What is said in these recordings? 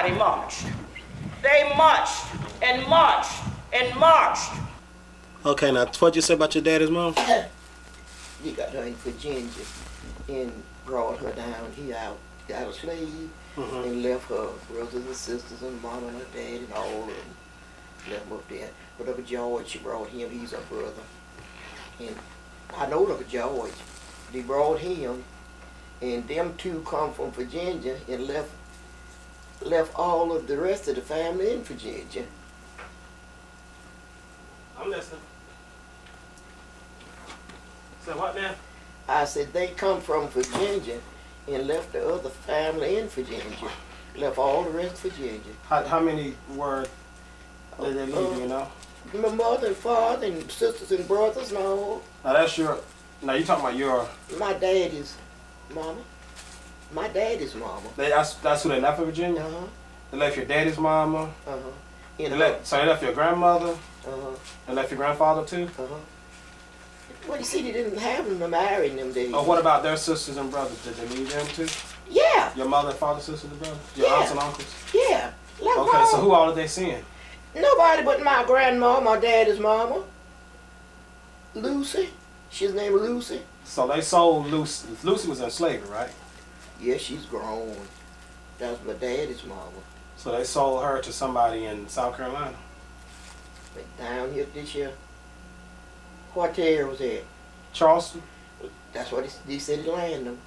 everybody marched. They marched and marched and marched. Okay, now what'd you say about your daddy's mom? He got her in Virginia and brought her down here out of slave and left her brothers and sisters and mom and her dad and all of them. Left them up there. But Uncle George, she brought him, he's her brother. And I know Uncle George. They brought him, and them two come from Virginia and left all of the rest of the family in Virginia. I'm listening. So what now? I said they come from Virginia and left the other family in Virginia. Left all the rest of Virginia. How many were did they leave, you know? My mother and father and sisters and brothers and all. Now that's your, now you talking about your, My daddy's mama. My daddy's mama. that's who they left in Virginia? Uh-huh. They left your daddy's mama? Uh-huh. They left your grandmother? Uh-huh. They left your grandfather too? Uh-huh. Well, you see, they didn't have them to marry in them days. Oh, what about their sisters and brothers? Did they leave them too? Yeah. Your mother and father, sisters and brothers? Your Yeah. aunts and uncles? Yeah. Left Okay, all. so who all did they send? Nobody but my grandma, my daddy's mama. Lucy. She's named Lucy. So they sold Lucy. Lucy was in slavery, right? Yeah, she's grown. That's my daddy's mama. So they sold her to somebody in South Carolina. But down here this year, what area was that? Charleston? That's what they said they land them.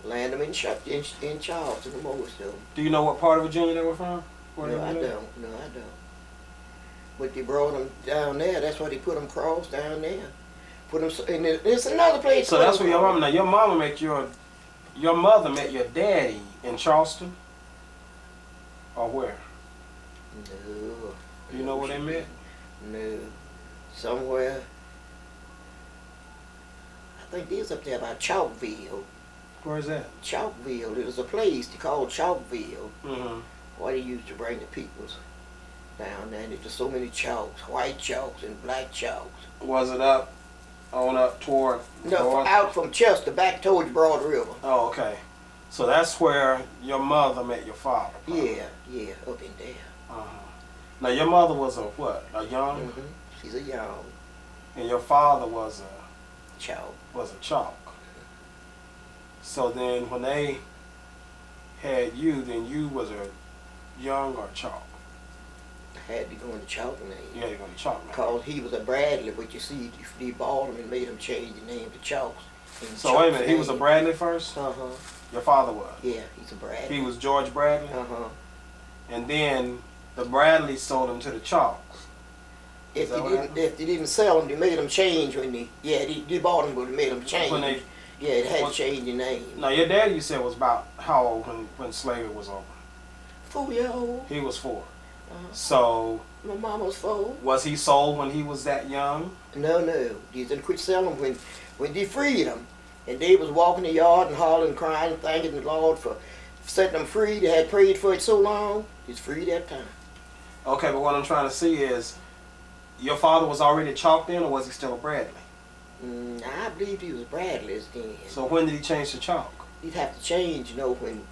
Land them in Charleston, most of them. Do you know what part of Virginia they were from? Where No, they I lived? don't. No, I don't. But they brought them down there. That's why they put them cross down there. Put them, and there's another place. So that's where your mama. Now your mama met your mother met your daddy in Charleston, or where? No. Do you know where they met? No. Somewhere. I think they was up there by Chalkville. Where's that? Chalkville. There was a place they called Chalkville. Mm-hmm. Why they used to bring the peoples down there. There's so many chalks, white chalks and black chalks. Was it up toward? No, north? out from Chester back towards Broad River. Oh, okay. So that's where your mother met your father. Yeah, yeah, up in there. Uh-huh. Now your mother was a what? A young, Mm-hmm. She's a young and your father was chalk. a chalk. So then when they had you, then you was a young or chalk. I had to go into chalk name. You had to go to chalk. Now. Because he was a Bradley, but you see, they bought him and made him change the name to Chalks. So wait a minute, he was a Bradley first? Uh-huh. Your father was? Yeah, he's a Bradley. He was George Bradley? Uh-huh. And then the Bradleys sold him to the Chalks. If they didn't sell him, they made him change when they bought him, but they made him change. When they, yeah, it had to change the name. now your daddy, you said, was about how old when slavery was over? 4-year-old. He was 4. Uh-huh. So My mama was 4. was he sold when he was that young? No. They didn't quit selling him when they freed him. And they was walking the yard and hollering, crying, thanking the Lord for setting them free. They had prayed for it so long. He's free that time. Okay, but what I'm trying to see is, your father was already chalked in, or was he still a Bradley? I believe he was Bradley's then. So when did he change to chalk? He'd have to change, when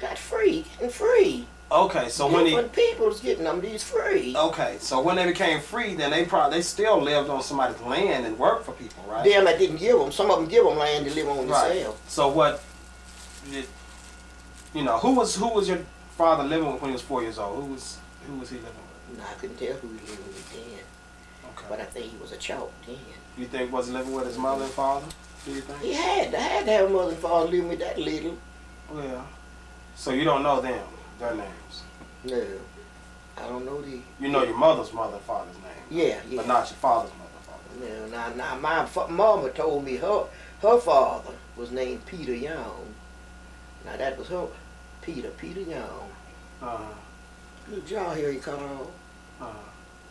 got free, getting free. Okay, so when people's getting them, these free. okay, so when they became free, then they still lived on somebody's land and worked for people, right? Them that didn't give them, some of them give them land to live on Right. themselves. So what? Who was your father living with when he was 4 years old? Who was he living with? No, I couldn't tell who he lived with then, Okay. but I think he was a chalk then. You think was he living with his mother and father? Do you think? He had to have a mother and father living with that little. Well, so you don't know them, their names. No, I don't know the. You know your mother's mother and father's name. Yeah. But not your father's mother and father. No, now my mama told me her father was named Peter Young. Now that was her, Peter Young. Uh-huh. Little jaw here he cut off. Uh-huh.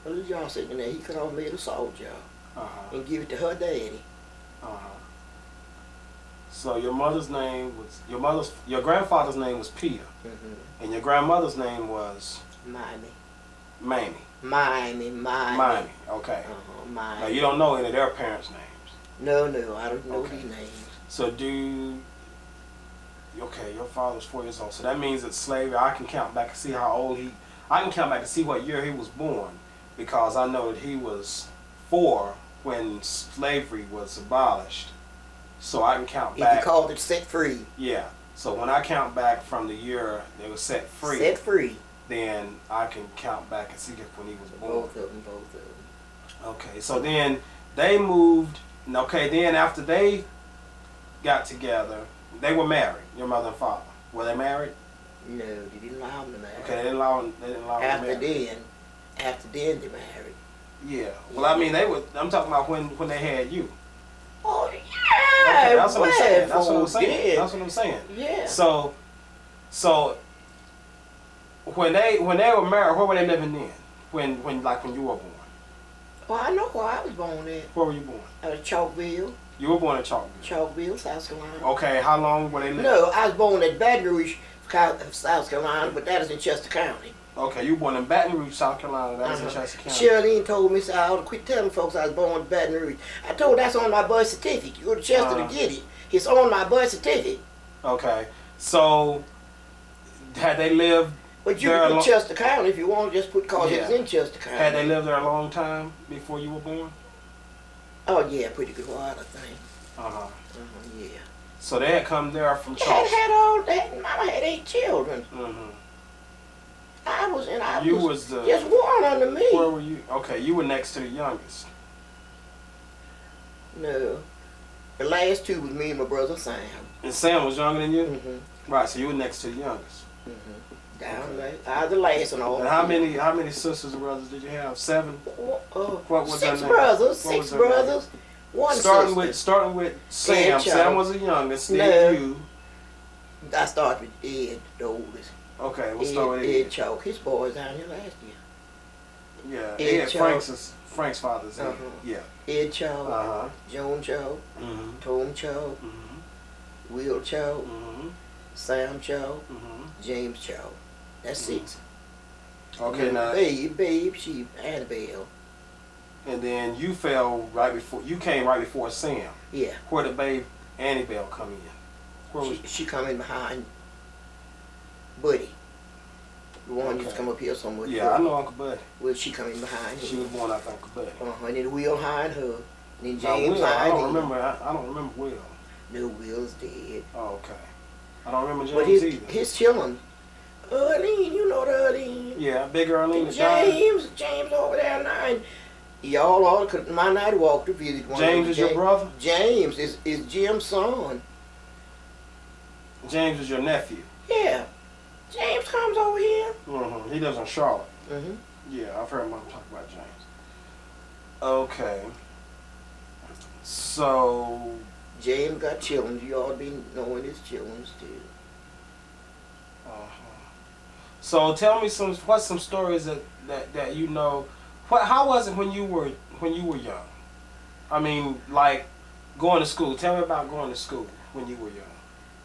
A little jaw sitting there, he cut off, made a salt jar Uh-huh. and give it to her daddy. Uh-huh. So your mother's name was your grandfather's name was Peter, Mm-hmm. and your grandmother's name was Mamie. Mamie. Mamie. Okay. Uh-huh, Now Mamie. you don't know any of their parents' names. No, I don't know Okay. these names. So do okay, your father was 4 years old. So that means that slavery, I can count back and see how old I can count back and see what year he was born, because I know that he was 4 when slavery was abolished. So I can count If back. you called it set free. Yeah. So when I count back from the year they were set free, Set free. then I can count back and see if when he was born. Both of them. Okay, so then they moved. Okay, then after they got together, they were married. Your mother and father, were they married? No, they didn't allow them to marry. Okay, they didn't allow them to marry. After then they married. Yeah. Well, I mean, they were. I'm talking about when they had you. Oh yeah. Okay, that's what I'm saying. That's what I'm saying. Did. That's what I'm saying. Yeah. So when they were married, where were they living then? When you were born? Well, I know where I was born at. Where were you born? Chalkville. You were born in Chalkville. Chalkville, South Carolina. Okay, how long were they living? No, I was born at Baton Rouge, South Carolina, but that is in Chester County. Okay, you were born in Baton Rouge, South Carolina. That was in Chester County. Charlene told me, so I ought to quit telling folks I was born in Baton Rouge. I told her that's on my birth certificate. You go to Chester to get it. It's on my birth certificate. Okay, so had they lived But you there can put Chester County if you want to just put cause it's in Chester County. Had they lived there a long time before you were born? Oh yeah, pretty good while I think. Yeah. So they had come there from Dad Charleston. Mama had 8 children. I was just one under me. Where were you? Okay, you were next to the youngest. No. The last 2 was me and my brother Sam. And Sam was younger than you? Right, so you were next to the youngest. Down there. I was the last and all. And how many sisters and brothers did you have? 7? What was their 6 name? brothers. What was 6 their name? brothers. One sister. Starting with Sam. Ed Sam Chow. was the youngest, No. then you. I started with Ed, the oldest. Okay, we'll start with Ed. Ed Choke. His boy was down here last year. Yeah, Ed Ed Chow. Frank's father's Ed. Yeah. Ed Choke, Uh-huh. Joan Choke, Tom Choke, Will Choke, Sam Choke, James Choke. That's 6. Okay, now. Babe, she Annabelle. And then you came right before Sam. Yeah. Where did babe Annabelle come in? Where was She come in behind Buddy. The one used to come up here somewhere. Yeah, I know Uncle Buddy. Well, she come in behind She him. was born after Uncle Buddy. And then Will behind her. And then Now, James Will, I behind don't him. remember. I don't remember Will. No, Will's dead. Oh, okay. I don't remember But James either. his children. Earlene, you know the Earlene. Yeah, Big Earlene that died. James over there now. Y'all all could my night walk to visit one. James is your brother? James is Jim's son. James is your nephew. Yeah. James comes over here. He lives in Charlotte. Mm-hmm. Yeah, I've heard Mom talk about James. Okay. So. James got children. You ought to be knowing his children too. So tell me what's some stories that you know. How was it when you were young? I mean, like going to school. Tell me about going to school when you were young.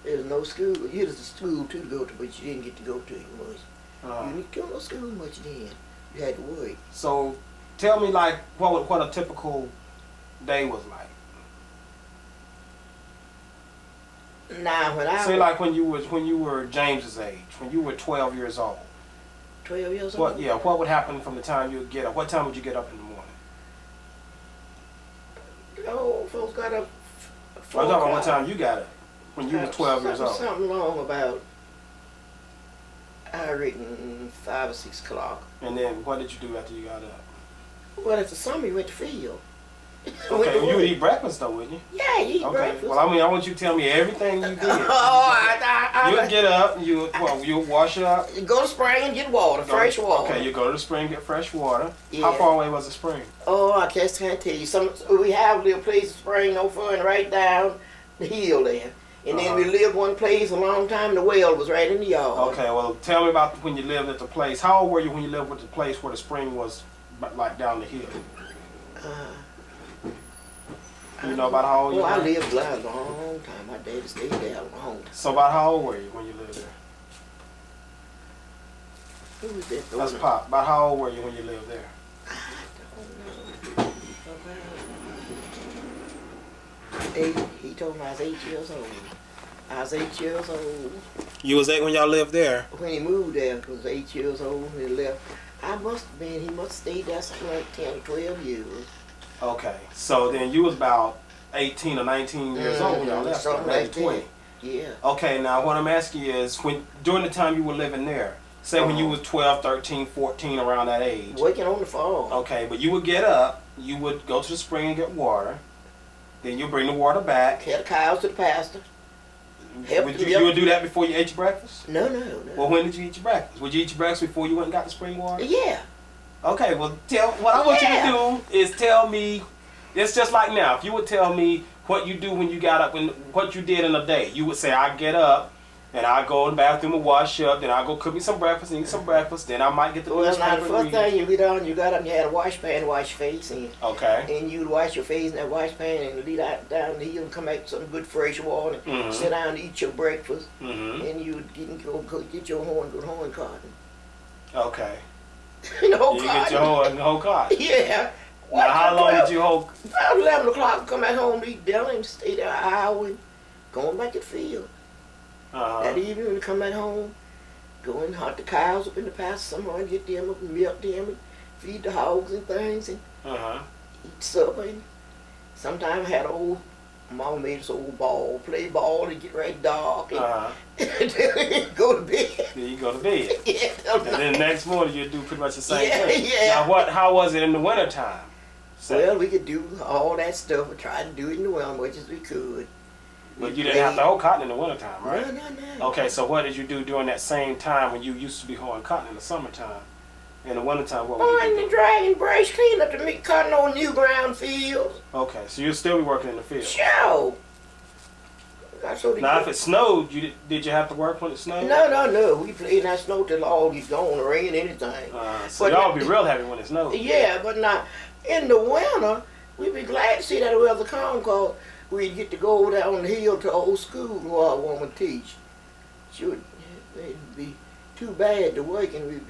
There was no school. Here was a school too to go to, but you didn't get to go to it much. You didn't go to school much then. You had to work. So tell me like what a typical day was like. Now when I say like when you were James's age, when you were 12 years old. 12 years old. What would happen from the time you would get up? What time would you get up in the morning? Oh, folks got up. I'm talking about what time you got up when you were 12 years old. Something long about. I reckon 5 or 6 o'clock. And then what did you do after you got up? Well, after summer you went to field. Okay, you would eat breakfast though, wouldn't you? Yeah, you eat breakfast. Well, I want you to tell me everything you did. You would get up, you would wash up. You go to spring and get water, fresh water. Okay, you go to the spring, get fresh water. Yeah. How far away was the spring? Oh, I just can't tell you. We have a little place of spring no fun right down the hill there. And then we lived one place a long time, the well was right in the yard. Okay, well, tell me about when you lived at the place. How old were you when you lived with the place where the spring was like down the hill? You know about how old you were? Well, I lived there a long time. My daddy stayed there a long time. So about how old were you when you lived there? Who was that? That's Pop. About how old were you when you lived there? I don't know. About 8. He told me I was 8 years old. I was 8 years old. You was 8 when y'all lived there? When he moved there, I was 8 years old when he left. He must have stayed there something like 10 or 12 years. Okay, so then you was about 18 or 19 years old when y'all left, something maybe like 20. that. Yeah. Okay, now what I'm asking you is, during the time you were living there, say when you was 12, 13, 14, around that age. Working on the farm. Okay, but you would get up, you would go to the spring and get water, then you bring the water back. Had the cows to the pasture. Help Would the you milk. would do that before you ate your breakfast? No. Well, when did you eat your breakfast? Would you eat your breakfast before you went and got the spring water? Yeah. Okay, well, what I want you to do is tell me, it's just like now, if you would tell me what you do when you got up, what you did in a day, you would say, I get up, and I go in the bathroom and wash up, then I go cook me some breakfast and eat some breakfast, then I might get the Well, now the newspaper first and read. thing you get on, you got up and you had a wash pan to wash your face in. Okay. And you'd wash your face in that wash pan and lead out down the hill and come back with some good fresh water and Mhm. sit down and eat your breakfast. Mm-hmm. And you'd get your horn cotton. Okay. The whole You cotton. get your whole card. Yeah. Now, how long did you hold? About 11 o'clock, come back home to eat dinner and stay there an hour and going back to the field. That evening when you come back home, go and hunt the cows up in the pasture somewhere and get them up and milk them and feed the hogs and things and eat supper. And sometimes I had Mama made us old play ball and get right dark and go to bed. Then you go to bed. Yeah, And then the next morning you do pretty much the same thing. Yeah. Now, how was it in the wintertime? Well, we could do all that stuff. We tried to do it in the winter as much as we could. But you didn't have to hold cotton in the wintertime, right? No. Okay, so what did you do during that same time when you used to be holding cotton in the summertime? In the wintertime, what would you Finding do? and dragging brush, clean up the meat, cutting on new ground fields. Okay, so you'll still be working in the field. Sure. Now, if it snowed, did you have to work when it snowed? No. We played in that snow till all these gone, rain, anything. So But y'all be real happy when it snowed. Yeah, but now, in the winter, we'd be glad to see that weather come because we'd get to go over there on the hill to old school where our woman teach. It'd be too bad to work and we'd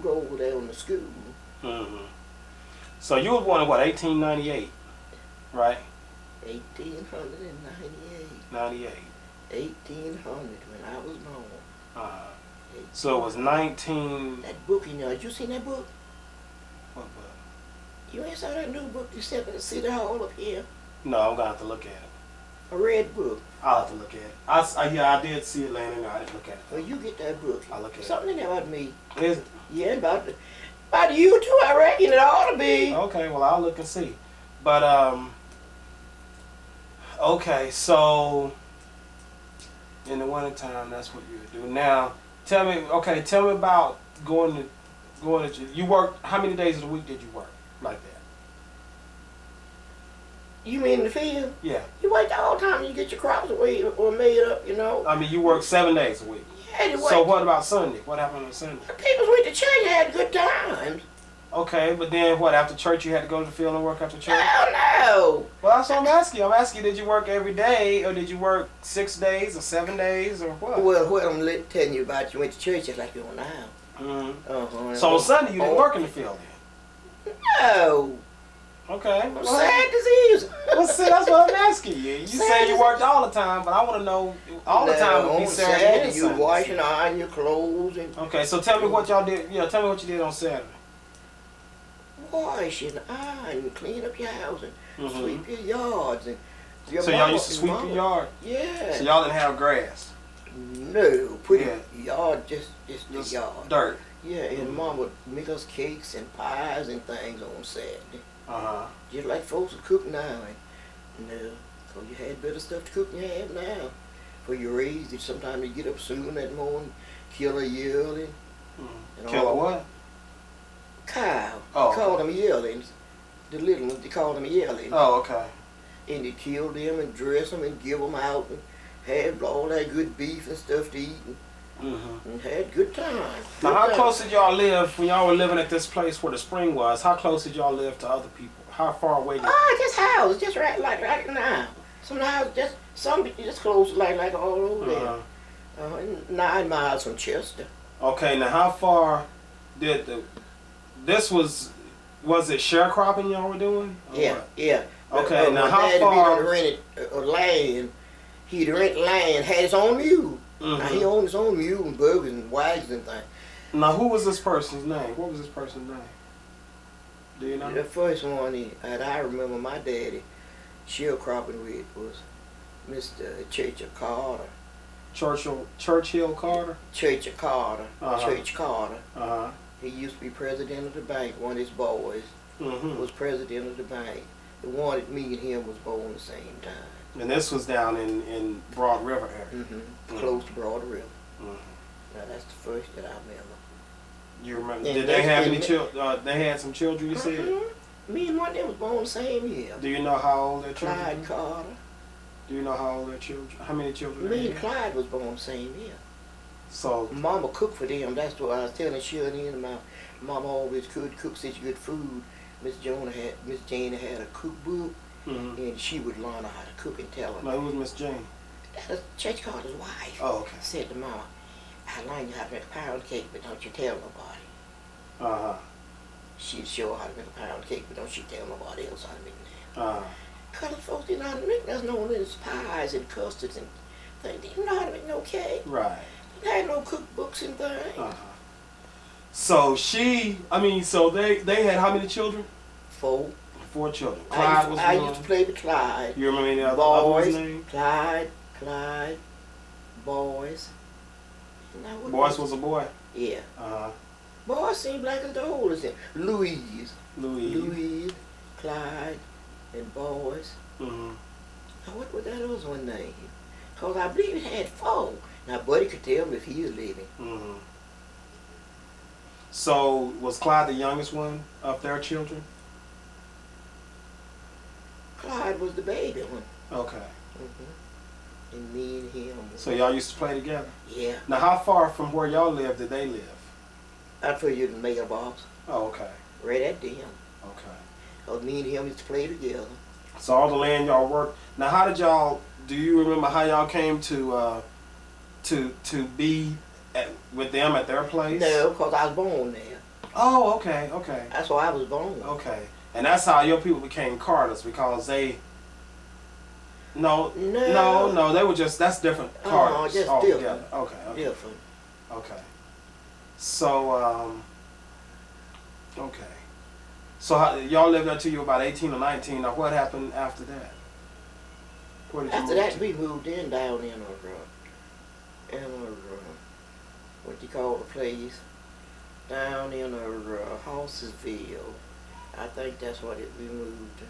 go over there on the school. Mm-hmm. So you were born in what, 1898, right? 1898. 98. 1800 when I was born. So it was 19. That book, did you seen that book? What book? You ain't saw that new book you sent at the City Hall up here? No, I'm gonna have to look at it. A red book. I'll have to look at it. I did see it laying in there. I didn't look at it. Well, you get that book. I'll look at it. Something in there about me. Is it? Yeah, about you too, I reckon it ought to be. Okay, well, I'll look and see. But, okay, so in the wintertime, that's what you would do. Now, tell me about going to, you worked, how many days of the week did you work like that? You mean in the field? Yeah. You wait the whole time you get your crops away or made up, I mean, you work 7 days a week. Yeah, you So wait. what about Sunday? What happened on Sunday? People went to church and had good times. Okay, but then what, after church you had to go to the field and work after church? No. Well, that's what I'm asking you. I'm asking you, did you work every day, or did you work 6 days or 7 days, or what? Well, what I'm telling you about, you went to church just like you are now. Mm-hmm. So on Sunday you didn't work in the field then? No. Okay. I'm sad disease. Well, see, that's what I'm asking you. You say you worked all the time, but I want to know all the time would be on Saturday and you Sunday. wash and iron your clothes and Okay, so tell me what y'all did. Yeah, tell me what you did on Saturday. wash and iron, clean up your house and Mhm. sweep your yards and your So y'all used to sweep your yard. Yeah. So y'all didn't have grass, No, put Yeah. your yard just the just yard. dirt. Yeah, and Mom would make us cakes and pies and things on Saturday. Just like folks would cook now. And no, so you had better stuff to cook than you have now. For your raised, sometimes you get up soon that morning, kill a yearling. and Kill a all. what? Cow. Oh. They call them yearlings. The little ones, they call them yearlings. Oh, okay. And they kill them and dress them and give them out and have all that good beef and stuff to eat and had good times. Now, how close did y'all live when y'all were living at this place where the spring was? How close did y'all live to other people? How far away did Just houses, just right now. Some houses, just close like all over there. 9 miles from Chester. Okay, now how far did this was it sharecropping y'all were doing? Or Yeah, what? yeah. Okay, now my how daddy far- rented land. He'd rent land, had his own mule. Now he Mhm. owned his own mule and burgers and wagons and things. Now, who was this person's name? What was this person's name? Do you know? The first one that I remember my daddy sharecropping with was Mr. Churchill Carter. Churchill Carter. Churchill Carter. Uh-huh. Church Carter. Uh huh. He used to be president of the bank. One of his boys Mhm. was president of the bank. The one that me and him was born the same time. And this was down in Broad River area. Close to Broad River. Mhm. Now that's the first that I remember. You remember? And Did they that's have been any children? They had some children. You said. Me and one of them was born the same year. Do you know how old their children? Clyde were? Carter. Do you know how old their children? How many children? Me they and had? Clyde was born the same year. So. Mama cooked for them. That's what I was telling Shirley and my mama always could cook such good food. Miss Jane had a cookbook, Mhm. and she would learn her how to cook and tell them. Now, who was Miss Jane? That's Church Carter's wife. Oh, okay. Said to Mama, I learned you how to make a pound cake, but don't you tell nobody. Uh huh. She'd show her how to make a pound cake, but don't she tell nobody else how to make it. Uh huh. Colored folks didn't know how to make that's known as pies and custards and things. They didn't know how to make no cake. Right. They had no cookbooks and things. Uh huh. So so they had how many children? 4. 4 children. I Clyde was used one. to play with Clyde. You remember any other one's Boys, name? Clyde, boys. Now, what Boyce was a boy. Yeah. Uh-huh. Boys seemed like the oldest. Louise, Louis. Clyde, and boys. Mm-hmm. Now, what was that other one name? Because I believe it had 4. Now, Buddy could tell me if he was living. Mm-hmm. So was Clyde the youngest one of their children? Clyde was the baby one. Okay. And me and him. So y'all used to play together? Yeah. Now how far from where y'all lived did they live? I put you in the mailbox. Oh, okay. Right at them. Okay. Because me and him used to play together. So all the land y'all worked. Now how did y'all, do you remember how y'all came to be with them at their place? No, because I was born there. Oh, okay, okay. That's why I was born. Okay. And that's how your people became Carters, because they no, they were just, that's different Carters just altogether. different. Okay. Different. Okay. So okay. So y'all lived there till you were about 18 or 19. Now what happened after that? Where did you After move that, to? we moved in down in what you call the place? Down in Horsesville. I think that's what we moved.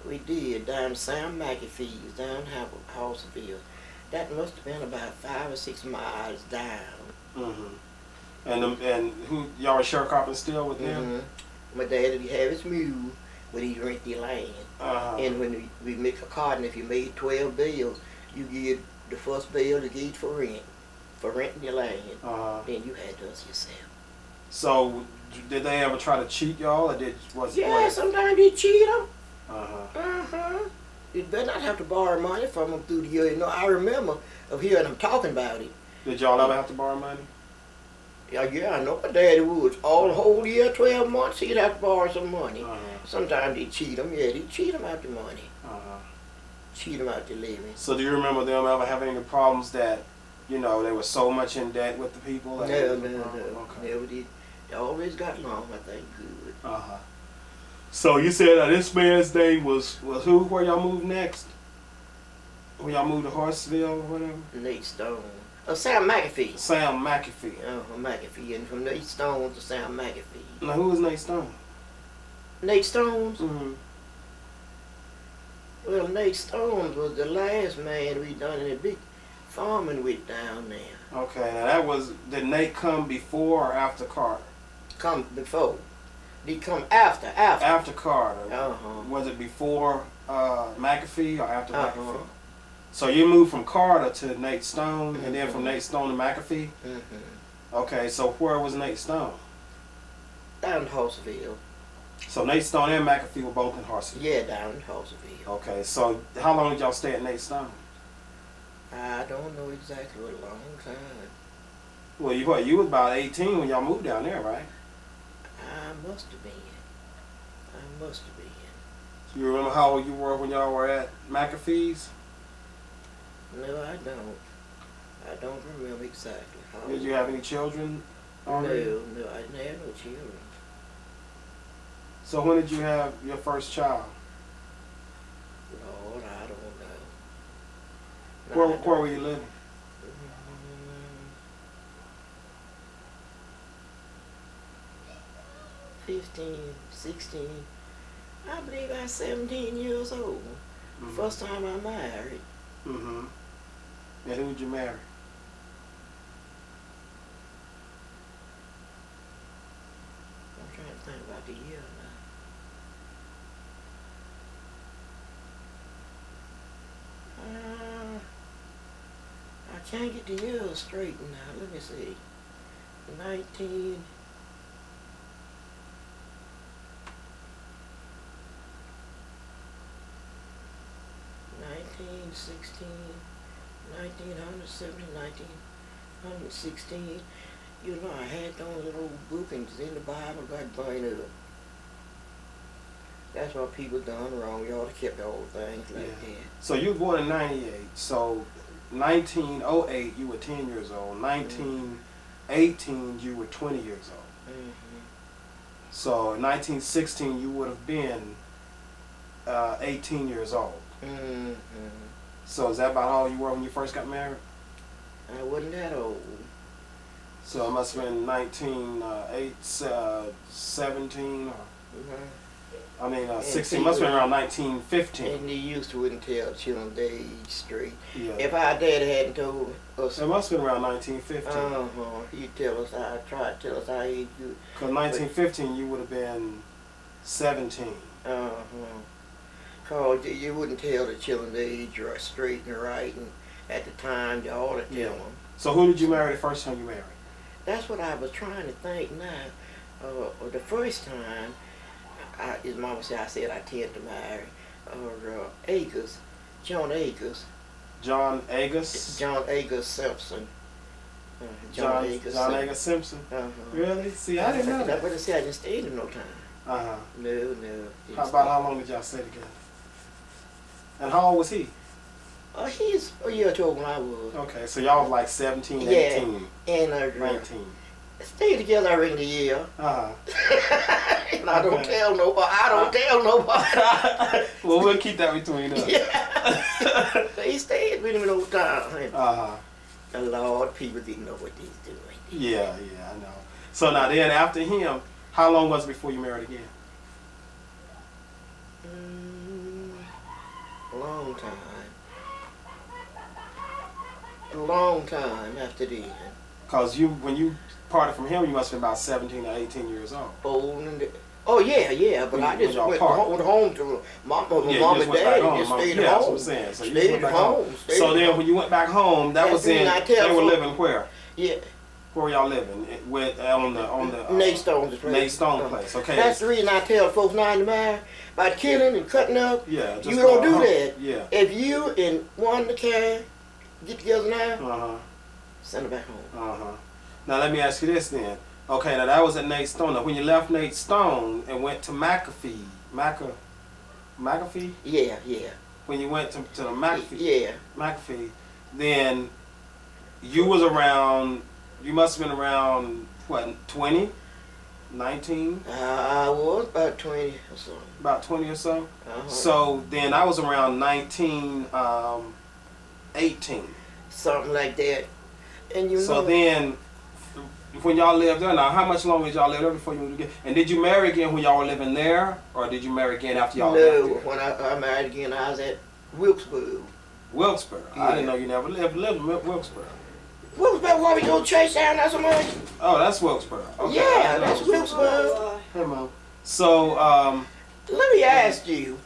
We did, down Sam McAfee's, down Horsesville. That must have been about 5 or 6 miles down. Mm-hmm. And who, y'all were sharecropping still with them? Mm-hmm. My dad would have his mule, but he'd rent the land. Uh-huh. And when we make a carton, if you made 12 bills, you get the first bill to get for renting your land. Uh-huh. Then you had those yourself. So did they ever try to cheat y'all, or Sometimes they cheat them. Uh-huh. You better not have to borrow money from them through the year. You know, I remember of hearing them talking about it. Did y'all ever have to borrow money? Yeah, I know my daddy would. All the whole year, 12 months, he'd have to borrow some money. Uh-huh. Sometimes they'd cheat them. Yeah, they'd cheat them out the money. Uh-huh. Cheat them out the living. So do you remember them ever having any problems that, they were so much in debt with the people? No. Okay. Never did. They always got along, I think, good. Uh-huh. So you said this man's name was who? Where y'all moved next? When y'all moved to Horsesville or whatever? Nate Stone. Sam McAfee. Sam McAfee. McAfee. And from Nate Stone to Sam McAfee. Now who was Nate Stone? Nate Stones? Mm-hmm. Well, Nate Stones was the last man we done any big farming with down there. Okay, now did Nate come before or after Carter? Come before. He come after. After Carter. Uh-huh. Was it before McAfee or after Uh-huh. McAfee? So you moved from Carter to Nate Stone, and then from Nate Stone to McAfee? Mm-hmm. Okay, so where was Nate Stone? Down in Horsesville. So Nate Stone and McAfee were both in Horsesville? Yeah, down in Horsesville. Okay, so how long did y'all stay at Nate Stone? I don't know exactly, a long time. Well, you was about 18 when y'all moved down there, right? I must have been. You remember how old you were when y'all were at McAfee's? No, I don't. I don't remember exactly how. Did you have any children already? No, I didn't have no children. So when did you have your first child? Lord, I don't know. Where were you living? 15, 16. I believe I was 17 years old. Mhm. First time I married. Mm-hmm. And who did you marry? I'm trying to think about the year now. I can't get the year straight now. Let me see. 19. 1916, 1917, 1916. You know, I had those little bookings in the Bible got burned up. That's what people done wrong. You ought to keep the old things like that. So you were born in 98. So 1908 you were 10 years old. 1918 you were 20 years old. Mm-hmm. So in 1916 you would have been 18 years old. Mm-hmm. So is that about how old you were when you first got married? I wasn't that old. So it must have been 17 or Mm-hmm. I mean, And 16 must have been around 1915. And they used to wouldn't tell children their age straight. Yeah. If our daddy hadn't told us, It must have been around 1915. he'd tell us, tried to tell us our age. Because 1915 you would have been 17. Cause you wouldn't tell the children their age right, straight and right, and at the time you ought to tell Yeah. them. So who did you marry the first time you married? That's what I was trying to think now. The first time, his mama said, I said I tend to marry, Agers, John Agers. John Agus? John Agers Simpson. John Agus Simpson? Uh-huh. Really? See, I didn't know That's that. what I said, I didn't stay in no time. Uh-huh. No. How long did y'all stay together? And how old was he? He's a year older than I was. Okay, so y'all was like 17, Yeah. 18, And 19. stayed together every year. Uh-huh. And I don't tell nobody. Well, we'll keep that between us. Yeah. They stayed with him no time. Uh-huh. A lot of people didn't know what they was doing. Yeah, I know. So now then, after him, how long was it before you married again? A long time after then. Because when you parted from him, you must have been about 17 or 18 years old. Old and but I just went home to my mom Yeah, and you just went back dad home. just stayed Yeah, that's what home. I'm saying. So you Stayed went back home. home. Stayed So then home. when you went back home, that was in, they were living where? Yeah. Where were y'all living? On the Nate Stone's place. Nate Stone place, okay. That's the reason I tell folks not to marry. By killing and cutting up, Yeah, just you don't do home. that. Yeah. If you and one to carry get together now, Uh-huh. send her back home. Uh-huh. Now let me ask you this then. Okay, now that was at Nate Stone. Now when you left Nate Stone and went to McAfee, McAfee? Yeah. When you went to the McAfee, Yeah. McAfee, then you was around, you must have been around, what, 20? 19? I was about 20 or so. About 20 or so? Uh-huh. So then I was around 19, 18. Something like that. And you So know, then, when y'all lived there, now how much longer did y'all live there before you moved again? And did you marry again when y'all were living there, or did you marry again after y'all left no, there? when I married again, I was at Wilkesboro. Wilkesboro. I Yeah. didn't know you never lived in Wilkesboro. Wilkesboro, why we go to church down there so much? Oh, that's Wilkesboro. Okay. Yeah, that's Wilkesboro. Hey, Mom. So, Let me ask you,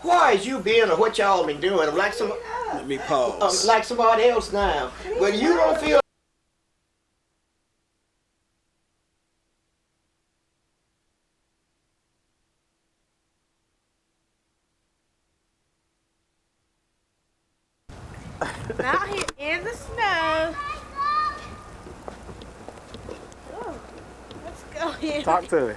why is you been or what y'all been doing? I'm like let me pause. like somebody else now. But you don't feel. Out here in the snow. Oh, let's go in. Talk to me.